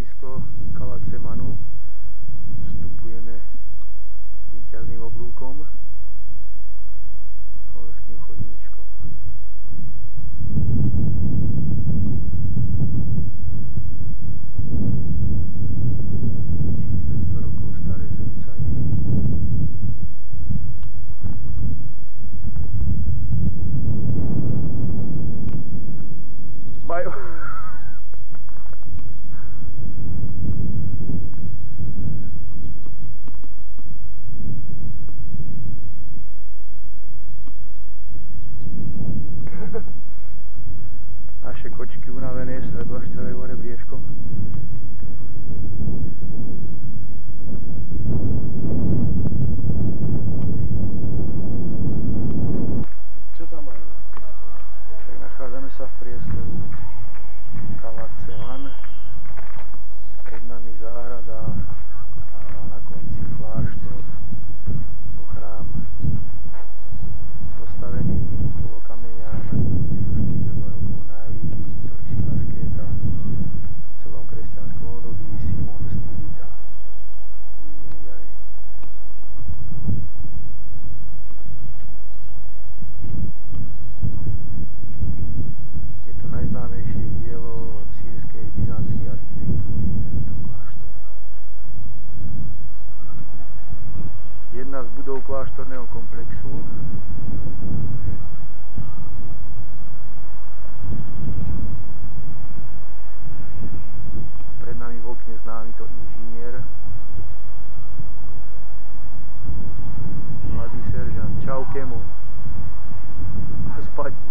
blízko Kalacemanu. Vstupujeme víťazným oblúkom horským chodníčkom. Naše kočky unavené sledua štvere hore briežkom. Čo tam majú? Tak nachádzame sa v priestoru Kalaceman. Pred nami záhrada a na konci kláštor, chrám. Postavený okolo kameňa na 42 rokov torčína skéta v celom kresťanskom období, Simon Stýta. Uvidíme ďalej. Je to najznámejšie dielo sýrskej byzantskej architektúry, tento kláštor. Jedna z budov kláštorného komplexu. Pred nami v okne známy to inžinier, mladý seržant. Čau, Kemo. A spadni.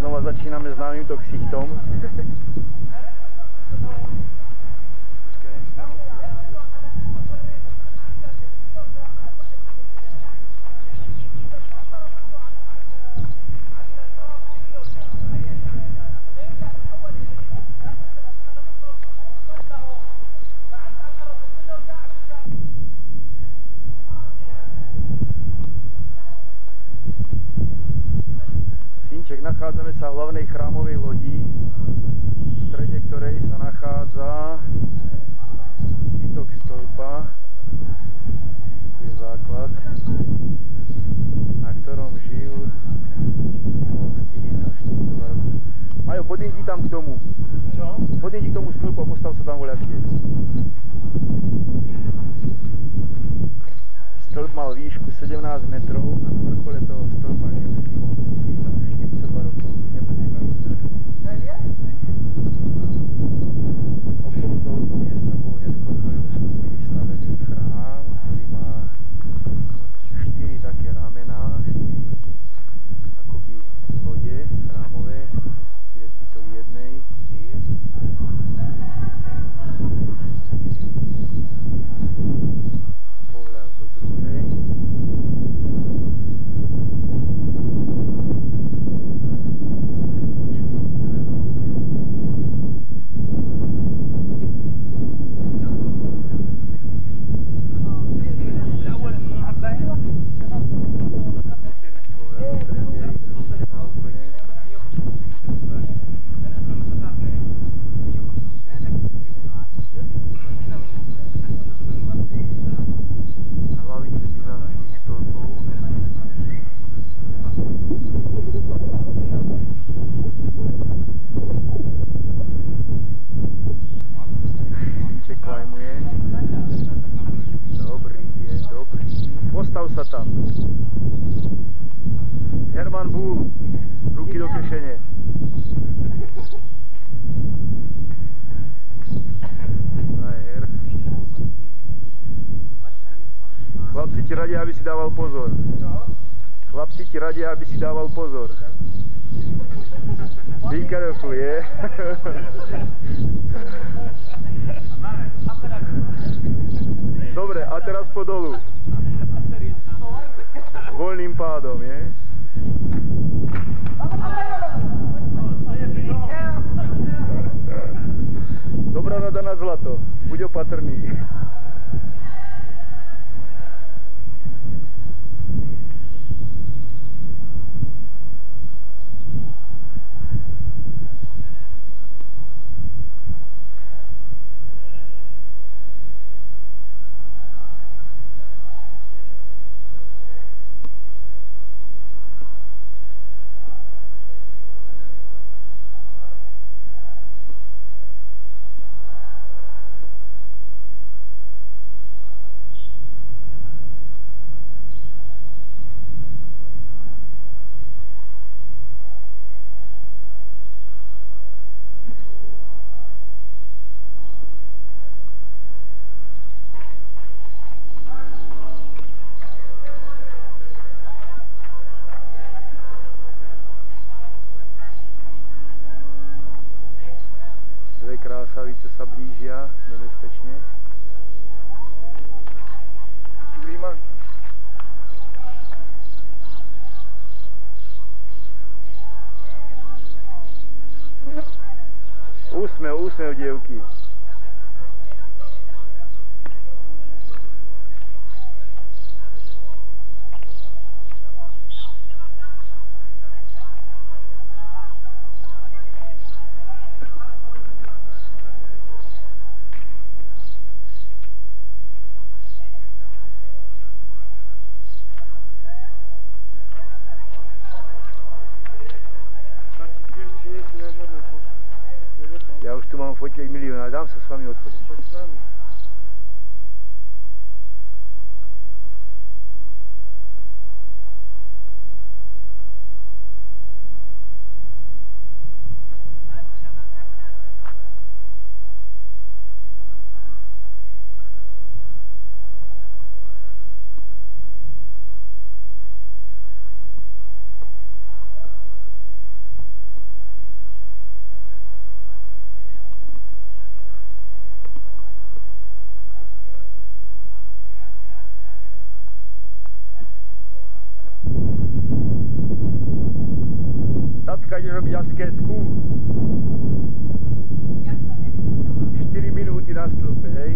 Znova začíname známýmto ksichtom. Nachádzame sa v hlavnej chrámovej lodi, v strede ktorej sa nachádza zbytok stĺpa. Tu je základ, na ktorom žil Simon Stýta 42 rokov. Majo, podídi tam k tomu. Čo? Podídi k tomu stĺpu a postav sa tam voľakde. Stĺp mal výšku 17 metrov a na vrchole toho stĺpa žil Simon Stýta 42 rokov. Okolo tohoto miesta bol neskôr vojovský vystavený chrám, ktorý má 4 také ramená, 4 akoby lode chrámové, je zbytok jednej. Pohľad do druhej. Postav sa tam. Herman Búl, ruky do kešene. Frajer. Chlapci ti radia, aby si dával pozor. Chlapci ti radia, aby si dával pozor. Be careful, yeah? Dobre, a teraz po dolu. Voľným pádom, je? sa blížia nebezpečne. Rímanky. Úsmev, dievky. Ja už tu mám fotiek milión, ale dám sa s vami odfotiť. Tatka, ideš robiť asketku? 4 minúty na stĺpe, hej?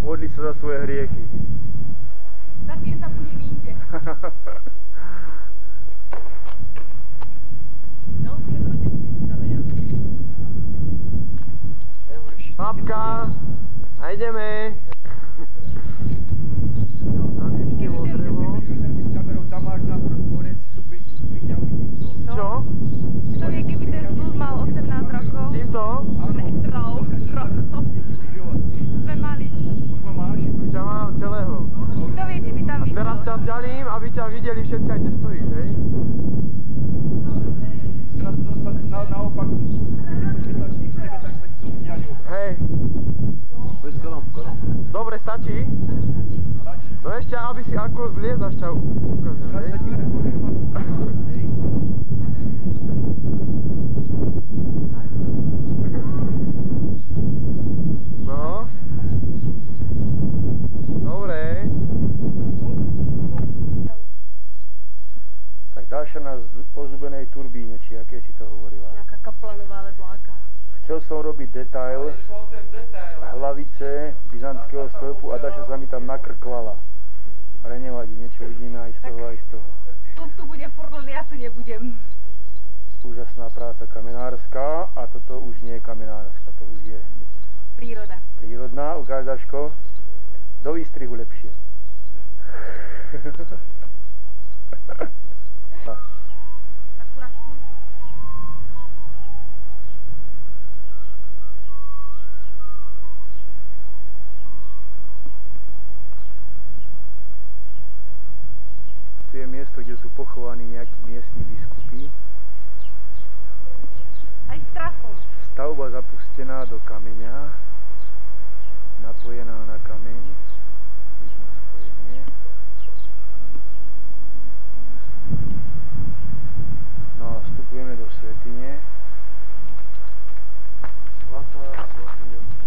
Modli sa za svoje hriechy. Za tie sa budem inde. No, prechoďte si stále, ja. Papka, a ideme. Tam ešte o drevo. S kamerou tam máš na horec, tu priťahuj týmto. Čo? Kto vie, keby ten blúd mal 18 rokov? Týmto? Metrov, rokov. Sme mali. Už ma máš? Už ťa mám celého. Kto vie, či by tam A teraz ťa vzdialím, aby ťa videli všetci, aj kde stojíš, hej? Teraz naopak, keď to švitlačník z tebe, tak sa ti to vzdiali. Hej. Bez kolom. Dobre, stačí? Stačí. No ešte, aby si ako zliezaš, ťa ukážem, Teraz hej? sa ti ako Herman. Hej. No. Dobre. Tak ďalšia na ozubenej turbíne, či aké si to hovorila. Nejaká kaplanová, alebo aká. Chcel som robiť detail hlavice byzantského stĺpu a Daša sa mi tam nakrklala. Ale nevadí, niečo vidíme aj z toho, aj z toho. Tu bude furt, len ja tu nebudem. Úžasná práca kamenárska a toto už nie je kamenárska, to už je Príroda. prírodná. Ukáž, Daško, do výstrihu lepšie. Akurát Tu je miesto, kde sú pochovaní nejakí miestni biskupy. aj strachom. Stavba zapustená do kameňa, napojená na kameň. Vidno spojenie. No a vstupujeme do svätyne. Svatá svätyňa.